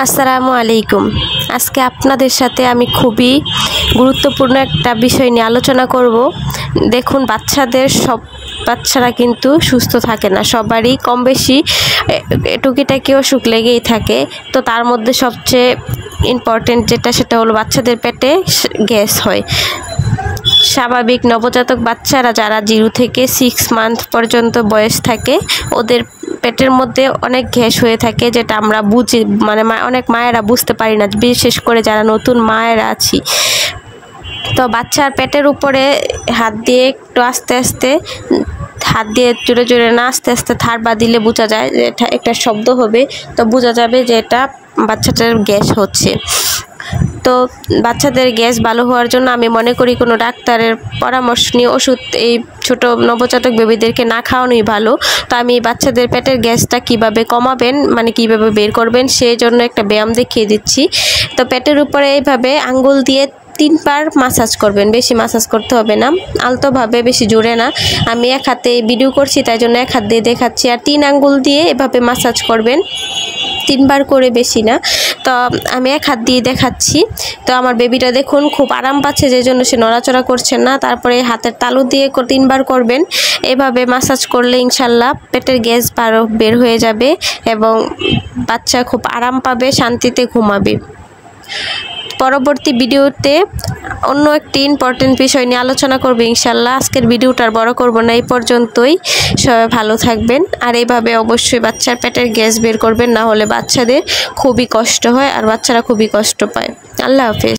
আসসালামু আলাইকুম। আজকে আপনাদের সাথে আমি খুবই গুরুত্বপূর্ণ একটা বিষয় নিয়ে আলোচনা করব। দেখুন, বাচ্চারা কিন্তু সুস্থ থাকে না, সবারই কম বেশি টুকিটাকি অসুখ লেগেই থাকে। তো তার মধ্যে সবচেয়ে ইম্পর্টেন্ট সেটা হলো বাচ্চাদের পেটে গ্যাস হয়। স্বাভাবিক নবজাতক বাচ্চারা যারা 0 থেকে 6 মান্থ পর্যন্ত বয়স থাকে, ওদের পেটের মধ্যে অনেক গ্যাস হয়ে থাকে, যেটা আমরা বুঝি, অনেক মায়েরা বুঝতে পারি না, বিশেষ করে যারা নতুন মায়েরা আছি। তো বাচ্চার পেটের উপরে হাত দিয়ে একটু আস্তে আস্তে, হাত দিয়ে জোরে জোরে না, আস্তে আস্তে থারবা দিলে বোঝা যায় যে এটা একটা শব্দ হবে। তো বোঝা যাবে যে এটা বাচ্চাটার গ্যাস হচ্ছে। তো বাচ্চাদের গ্যাস ভালো হওয়ার জন্য আমি মনে করি কোনো ডাক্তারের পরামর্শ নিয়ে ওষুধ এই ছোট নবজাতক বেবিদেরকে না খাওয়ানোই ভালো। তো আমি বাচ্চাদের পেটের গ্যাসটা কিভাবে কমাবেন, কিভাবে বের করবেন, সেই জন্য একটা ব্যায়াম দেখিয়ে দিচ্ছি। তো পেটের উপরে এইভাবে আঙ্গুল দিয়ে 3 বার মাসাজ করবেন, বেশি মাসাজ করতে হবে না, আলতোভাবে, বেশি জোরে না। আমি এক হাতে ভিডিও করছি, তাই জন্য এক হাত দিয়ে দেখাচ্ছি। আর 3 আঙ্গুল দিয়ে এভাবে মাসাজ করবেন, 3 বার করে, বেশি না। তো আমি এক হাত দিয়ে দেখাচ্ছি। তো আমার বেবিটা দেখুন খুব আরাম পাচ্ছে, যে জন্য সে নড়াচড়া করছে না। তারপরে হাতের তালু দিয়ে 3 বার করবেন। এভাবে মাসাজ করলে ইনশাল্লাহ পেটের গ্যাস বের হয়ে যাবে এবং বাচ্চা খুব আরাম পাবে, শান্তিতে ঘুমাবে। পরবর্তী ভিডিওতে অন্য একটি ইম্পর্টেন্ট বিষয় নিয়ে আলোচনা করবো ইনশাল্লাহ। আজকের ভিডিওটা বড় করব না, এই পর্যন্তই। সবাই ভালো থাকবেন। আর এইভাবে অবশ্যই বাচ্চার পেটের গ্যাস বের করবেন, না হলে বাচ্চাদের খুবই কষ্ট হয় আর বাচ্চারা খুবই কষ্ট পায়। আল্লাহ হাফেজ।